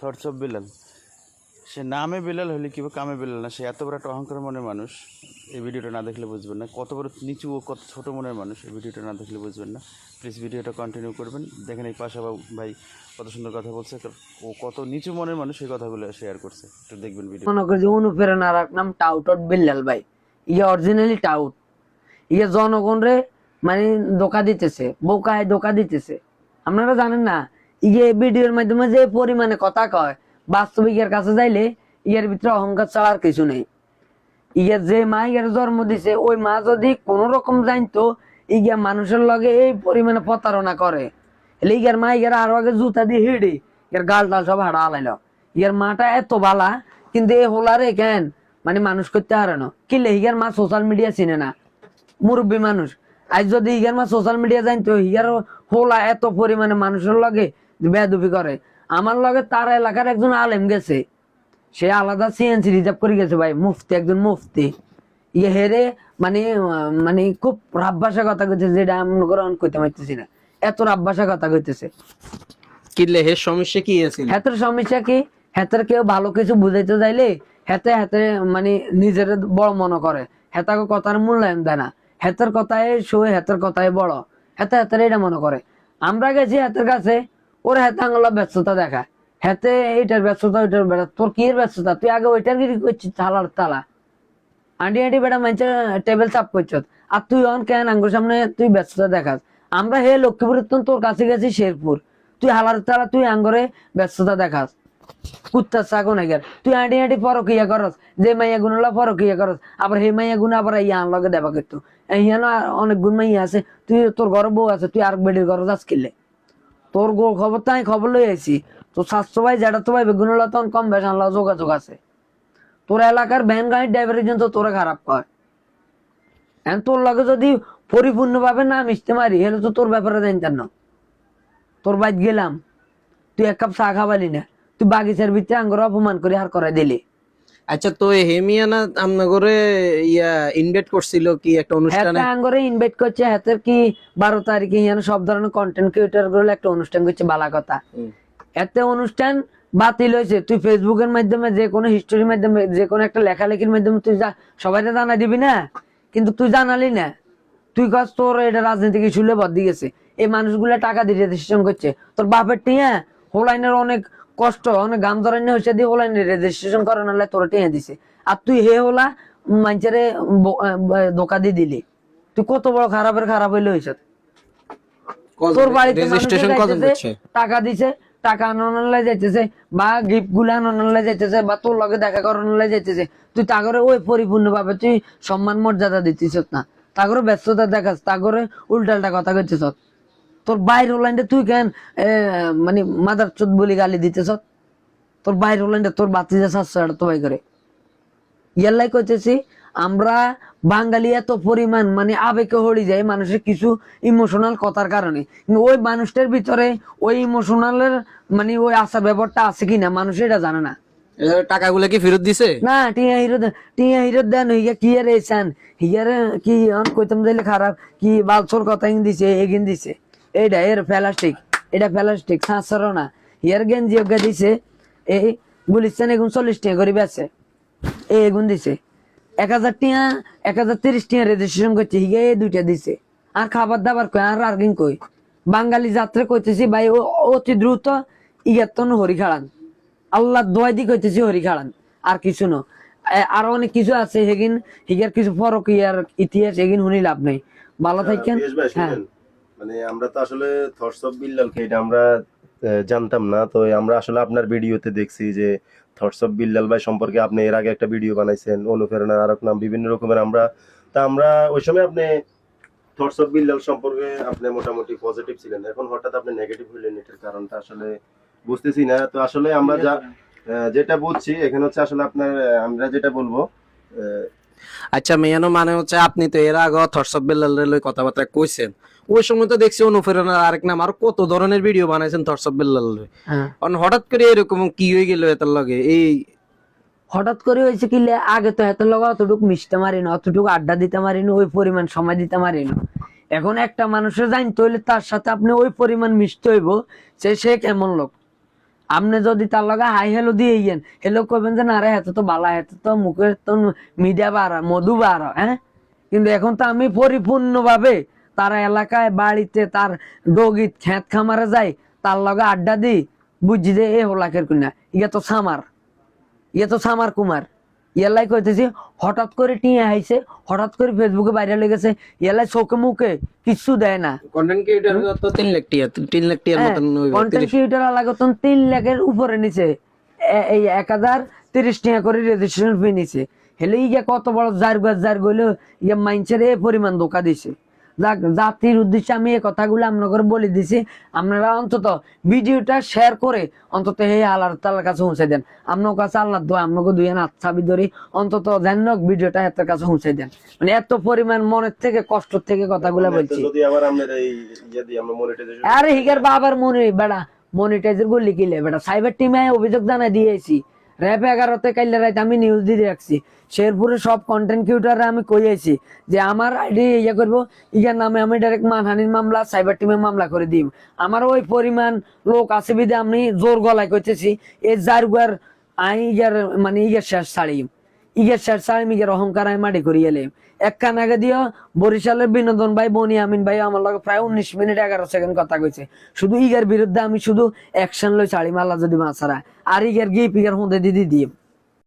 Thoughts of Bilal. সে নামে বিলাল হলে কি কামে বিলাল না, সে এত বড় একটা অহংকার মনের মানুষ। এই ভিডিওটা না দেখলে বুঝবেন না কত বড় নিচু ও কত ছোটো মনের মানুষ। এই ভিডিওটা না দেখলে বুঝবেন না। প্লিজ ভিডিওটা কন্টিনিউ করবেন। দেখেন এই পাশা ভাই কত সুন্দর কথা বলছে, ও কত নিচু মনের মানুষ এই কথাগুলো শেয়ার করছে। একটু দেখবেন ভিডিও। মনে করি যে অনুপ্রেরণার নাম টাউট বিল্লাল ভাই, ইয়ে অরিজিনালি টাউট, ইয়ে জনগণ রে মানে ধোকা দিতেছে, বোকায় ধোকা দিতেছে। আপনারা জানেন না ইয়ে ভিডিওর মাধ্যমে যে পরিমাণে কথা কয়, বাস্তবিক এর কাছে যাইলে ইয়ের ভিতরে অহংকার ছাড়া আর কিছু নেই। ইয়ে যে মা ইয়ের জন্ম দিছে, ওই মা যদি কোন রকম জানতো ইয়া মানুষের লগে এই পরিমাণে প্রতারণা করে, ইয়ার মা ইয়ার আরো আগে জুতা দিয়ে হিড়ি ইয়ার গাল টাল সব হাড়া আলাইল। ইয়ার মাটা এত বালা, কিন্তু এ হোলারে কেন মানে মানুষ করতে পারে না। কিলে হিগার মা সোশ্যাল মিডিয়া চিনে না, মুরব্বী মানুষ। আজ যদি হিগার মা সোশ্যাল মিডিয়া জানতো, হিগার হোলা এত পরিমাণে মানুষের লগে বেয়াদবি করে। আমার লগে তার এলাকার একজন আলেম গেছে, সে আলাদা সিএনসি রিজার্ভ করে গেছে ভাই, মুফতি, একজন মুফতি। ইয়ে হেরে মানে মানে খুব রাব ভাষা কথা কইতেছে, যেটা আমরা গ্রহণ করতে পারতেছি না, এত রাব ভাষা কথা কইতেছে। কিলে হের সমস্যা কি আছে? হেতের সমস্যা কি, হেতের কেউ ভালো কিছু বুঝাইতে যাইলে হেতে হেতে মানে নিজের বড় মনে করে, হেতাকে কথার মূল্যায়ন দেয় না, হেতের কথায় শুয়ে হেতের কথায় বড়, হেতে হেতের এটা মনে করে। আমরা গেছি হেতের কাছে, ওর হেতে আঙুলা ব্যস্ততা দেখা, হেতে এইটার ব্যস্ততা ওইটার ব্যস্ততা। তোর কি ব্যস্ততা? তুই আগে ওইটার কি করছিস? তালার তালা আন্টি আন্টি বেটা মানছে টেবিল চাপ করছ, আর তুই অন কেন আঙ্গুর সামনে তুই ব্যস্ততা দেখাস? আমরা হে লক্ষ্মীপুর তোর কাছে গেছি শেরপুর, তুই হালার তালা তুই আঙ্গরে ব্যস্ততা দেখাস। কুত্তার চাকো নাকি তুই আন্টি আন্টি পরকিয়া করস, যে মাইয়া গুণলা পরকিয়া করস, আবার হে মাইয়া গুণ আবার ইয়ান লগে দেবা করতো। ইয়ানো অনেক গুণ মাইয়া আছে, তুই তোর ঘর বউ আছে, তুই আর বেডির ঘর যাস কিনলে? তোর গো খবর তো আমি খবর লই আইছি, তোর স্বাস্থ্য ভাই যেটা তো ভাই বেগুনলা তখন কম বেশ আনলা যোগাযোগ আছে। তোর এলাকার ভ্যান গাড়ির ড্রাইভারের জন্য তোরা খারাপ কয়, তোর লগে যদি পরিপূর্ণ ভাবে না মিশতে মারি, হলে তো তোর ব্যাপারে জানতাম না। তোর বাইক গেলাম, তুই এক কাপ চা খাবালি না, তুই বাগিচার ভিতরে আঙ্গুর অপমান করে আর করে দিলি। আচ্ছা, তো হেমিয়ানা আমনা করে ইয়া ইনভাইট করছিল কি একটা অনুষ্ঠানে? হ্যাঁ আঙ্গুরে ইনভাইট করছে, হাতের কি 12 তারিখে ইয়ানো সব ধরনের কন্টেন্ট ক্রিয়েটর গুলো একটা অনুষ্ঠান করছে, বালা কথা। এতে অনুষ্ঠান বাতিল হয়েছে, তুই ফেসবুকের মাধ্যমে যে কোনো হিস্টোরির মাধ্যমে যে কোনো একটা লেখালেখির মাধ্যমে তুই সবাই জানা দিবি না, কিন্তু তুই জানালি না। তুই কাজ তোর এটা রাজনীতিক ইস্যুলে বদলি গেছে, এই মানুষগুলো টাকা দিয়ে রেজিস্ট্রেশন করছে। তোর বাপের টিয়া হোলাইনের অনেক কষ্ট, অনেক গাম ধরান্য হয়েছে দিয়ে হোলাইনের রেজিস্ট্রেশন করে নাহলে তোর টিয়া দিছে, আর তুই হে হোলা মানুষের ধোকা দিয়ে দিলি। তুই কত বড় খারাপের খারাপ হইলে হয়েছ। তোর বাড়িতে টাকা দিছে, টাকা আনলে যাইতেছে, বা গিফট গুলা আনলে যাইতেছে, বা তোর লগে দেখা করানোর যাইতেছে, তুই তাগরে ওই পরিপূর্ণ ভাবে তুই সম্মান মর্যাদা দিতেছ না, তাগরে ব্যস্ততা দেখাস, তাগরে উল্টাল্টা কথা কইতেছ। তোর বাইর লাইনটা তুই কেন মানে মাদার চোদ বলি গালি দিতেছ? তোর বাইর লাইনটা তোর বাতিজা সাতশো তো ভাই করে ইয়াল্লাই কইতেছি। আমরা বাঙালি এত পরিমাণ মানে আবেগে হড়ি যায় মানুষের কিছু ইমোশনাল কথার কারণে, কিন্তু ওই মানুষটার ভিতরে ওই ইমোশনালের মানে ওই আচার ব্যাপারটা আছে কিনা মানুষ এটা জানে না। টাকাগুলো কি ফেরত দিছে? না, টিয়া হিরো দেন হইয়া কি আর এসান হিয়ারে কি কইতাম যাইলে খারাপ কি বালছর কথা দিছে, এগিন দিছে, এইটা এর প্লাস্টিক, এটা প্লাস্টিক সাঁচর না, হিয়ার গেঞ্জি ওগা দিছে এই গুলিস্তান এগুন 40 টাকা করে বেচে, এই এগুন দিছে 1000 টাকা 1030 টাকা রেজিস্ট্রেশন করছে, হিগে এই দুইটা দিছে। আর খাবার দাবার কই আর আর্গিং কই বাঙালি যাত্রা কইতেছি ভাই, অতি দ্রুত ইয়াতন হরি খাড়ান, আল্লাহ দোয়াই দি কইতেছি হরি খাড়ান, আর কিছু না। আর অনেক কিছু আছে হেগিন হিগার কিছু ফরকিয়ার ইতিহাস এগিন শুনি লাভ নাই। ভালো থাকেন। হ্যাঁ, মানে আমরা তো আসলে থটস অফ বিল্লালকে এটা আমরা জানতাম না, তো আমরা আসলে আপনার ভিডিওতে দেখছি যে থটস অফ বিল্লাল ভাই সম্পর্কে আপনি এর আগে একটা ভিডিও বানাইছেন, অনুপ্রেরণার আরেক নাম বিভিন্ন রকমের। আমরা ওই সময় আপনি থটস অফ বিল্লাল সম্পর্কে আপনি মোটামুটি পজিটিভ ছিলেন, এখন হঠাৎ আপনি নেগেটিভ হইলেন, এটার কারণটা আসলে বুঝতেছি না। তো আসলে আমরা যেটা বুঝছি এখানে হচ্ছে আসলে আপনার আমরা যেটা বলবো আচ্ছা মেয়ানো মানে হচ্ছে আপনি তো এর আগে থটস অফ বিল্লালের লই কথাবার্তা কইছেন, ওই সময় তো দেখছি অনুপ্রেরণার আরেক নাম আর কত ধরনের ভিডিও বানাইছেন থটস অফ বিল্লালের। হঠাৎ করে এরকম কি হয়ে গেল এটার লগে? এই হঠাৎ করে হয়েছে কি, আগে তো এত লগা অতটুকু মিশতে মারি না, অতটুকু আড্ডা দিতে মারি না, ওই পরিমাণ সময় দিতে মারি না। এখন একটা মানুষের জানতে হইলে তার সাথে আপনি ওই পরিমাণ মিশতে হইব সে কেমন লোক। আপনি যদি তার লগে হাই হ্যালো দিয়ে ইয়েন হ্যালো কইবেন যে না রে এত তো বালা এত তো মুখের তো মিডিয়া বাড়া মধু বাড়া, হ্যাঁ। কিন্তু এখন তো আমি পরিপূর্ণভাবে তার এলাকায় বাড়িতে তার ডগি খেত খামারে যাই, তার লগে আড্ডা দিই, বুঝছি যে এ হোলাকের কিনা ইয়ে তো সামার কুমার ইয়ালাই কইতেছি। হঠাৎ করে টিয়া আইছে, হঠাৎ করে ফেসবুকে ভাইরাল হয়ে গেছে, ইয়ালাই চোখে মুখে কিছু দেয় না। কন্টেন্ট ক্রিয়েটর তো 3 লাখ টিয়া 3 লাখ টিয়ার মতন কন্টেন্ট ক্রিয়েটর লাগাতন 3 লাখের উপরে নিচে, এই 1030 টাকা করে রেজিস্ট্রেশন ফি নিছে। হেলে ইয়া কত বড় জার গইলো ইয়া মাইনছের এই পরিমাণ ধোকা দিছে। যাক, জাতির উদ্দেশ্যে আমি এই কথাগুলো আপনাদের বলে দিছি, আপনারা অন্তত ভিডিওটা শেয়ার করে অন্তত এই আল্লাহ তাআলার কাছে পৌঁছে দেন। আপনার কাছে আল্লাহ দোয়া আপনাকে দুই হাত চাবি ধরি অন্তত জানক ভিডিওটা এর কাছে পৌঁছে দেন। মানে এত পরিমাণ মনের থেকে কষ্ট থেকে কথাগুলো বলছি। যদি আবার আমাদের এই ইয়ে দিয়ে আমরা মনিটাইজেশন আরে হিগার বাবার মনে বেড়া মনিটাইজার গুলি কিলে বেড়া সাইবার টিমে অভিযোগ জানাই দিয়েছি। র্যাপ 11তে কাইলে রাইতে আমি নিউজ দিয়ে রাখছি, শেরপুরে সব কন্টেন্ট ক্রিয়েটররা আমি কইয়েছি যে আমার আইডি ইয়ে করবো, ইয়ার নামে আমি ডাইরেক্ট মানহানির মামলা সাইবার টিমে মামলা করে দিব। আমার ওই পরিমাণ লোক আছে বিদে আমি জোর গলায় কইতেছি এই জারগুয়ার আই ইয়ার মানে ইয়ের শেষ ছাড়ি ইগের অহংকার আমি মাটি করি এলে। এক কান আগে দিও বরিশালের বিনোদন ভাই বনি আমিন ভাই আমার লগে প্রায় 19 মিনিট 11 সেকেন্ড কথা কইছে। শুধু ইগের বিরুদ্ধে আমি শুধু অ্যাকশন লই ছাড়ি মাল্লা যদি মাছারা আর ইগের গিপ ইগের হুঁদে দিদি দিই।